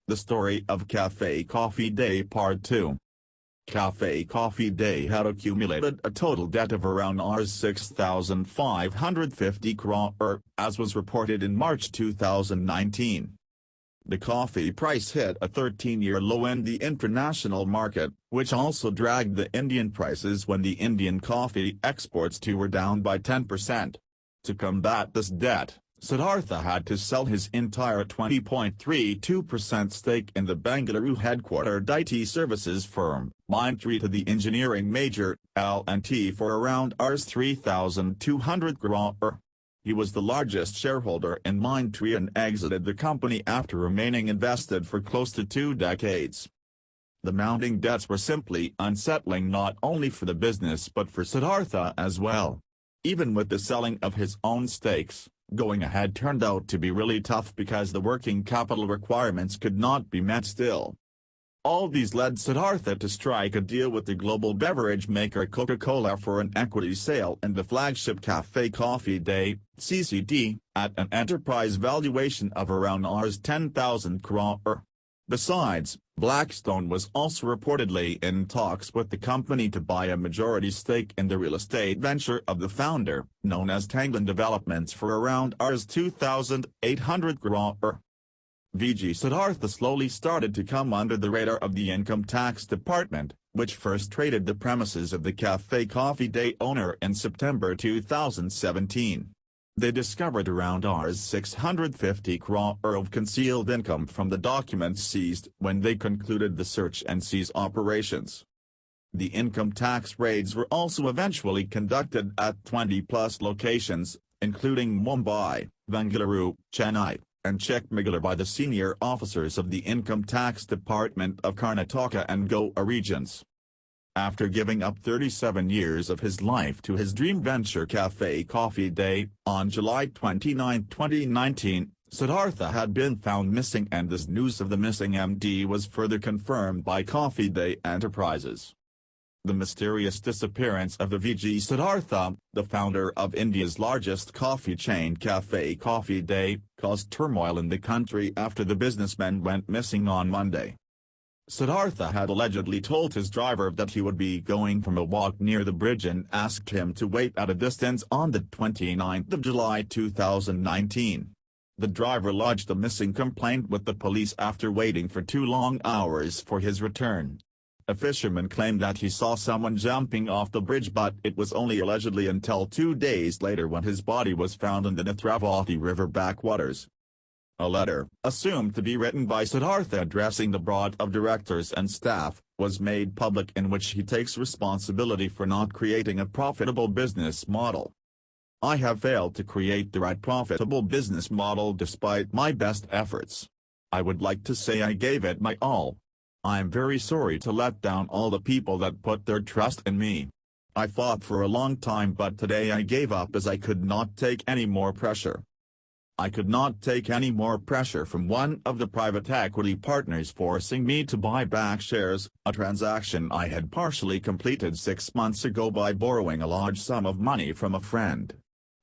The story of Café Coffee Day Part 2. Café Coffee Day had accumulated a total debt of around Rs 6,550 crore, as was reported in March 2019. The coffee price hit a 13-year low in the international market, which also dragged the Indian prices when the Indian coffee exports too were down by 10%. To combat this debt, Siddhartha had to sell his entire 20.32% stake in the Bengaluru-headquartered IT services firm, Mindtree, to the engineering major, L&T, for around Rs 3,200 crore. He was the largest shareholder in Mindtree and exited the company after remaining invested for close to 2 decades. The mounting debts were simply unsettling not only for the business but for Siddhartha as well. Even with the selling of his own stakes, going ahead turned out to be really tough because the working capital requirements could not be met still. All these led Siddhartha to strike a deal with the global beverage maker Coca-Cola for an equity sale in the flagship Café Coffee Day, CCD, at an enterprise valuation of around Rs 10,000 crore. Besides, Blackstone was also reportedly in talks with the company to buy a majority stake in the real estate venture of the founder, known as Tanglin Developments, for around Rs 2,800 crore. VG Siddhartha slowly started to come under the radar of the income tax department, which first traded the premises of the Café Coffee Day owner in September 2017. They discovered around Rs 650 crore of concealed income from the documents seized when they concluded the search and seize operations. The income tax raids were also eventually conducted at 20-plus locations, including Mumbai, Bengaluru, Chennai, and Chikmagalur, by the senior officers of the Income Tax Department of Karnataka and Goa regions. After giving up 37 years of his life to his dream venture Café Coffee Day, on July 29, 2019, Siddhartha had been found missing, and this news of the missing MD was further confirmed by Coffee Day Enterprises. The mysterious disappearance of the VG Siddhartha, the founder of India's largest coffee chain Café Coffee Day, caused turmoil in the country after the businessman went missing on Monday. Siddhartha had allegedly told his driver that he would be going from a walk near the bridge and asked him to wait at a distance on the 29th of July 2019. The driver lodged a missing complaint with the police after waiting for 2 long hours for his return. A fisherman claimed that he saw someone jumping off the bridge, but it was only allegedly until 2 days later when his body was found in the Netravati River backwaters. A letter, assumed to be written by Siddhartha addressing the board of directors and staff, was made public, in which he takes responsibility for not creating a profitable business model. "I have failed to create the right profitable business model despite my best efforts. I would like to say I gave it my all. I am very sorry to let down all the people that put their trust in me. I fought for a long time, but today I gave up as I could not take any more pressure. I could not take any more pressure from one of the private equity partners forcing me to buy back shares, a transaction I had partially completed 6 months ago by borrowing a large sum of money from a friend.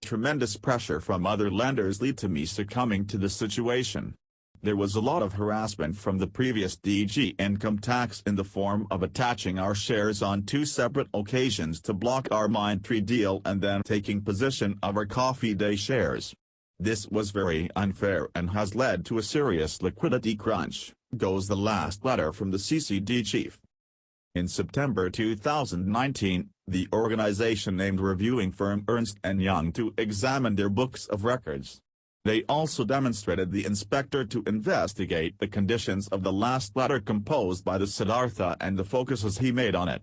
Tremendous pressure from other lenders led to me succumbing to the situation. There was a lot of harassment from the previous DG income tax in the form of attaching our shares on 2 separate occasions to block our Mindtree deal and then taking possession of our Coffee Day shares. This was very unfair and has led to a serious liquidity crunch," goes the last letter from the CCD chief. In September 2019, the organization named reviewing firm Ernst & Young to examine their books of records. They also demonstrated the inspector to investigate the conditions of the last letter composed by the Siddhartha and the focuses he made on it.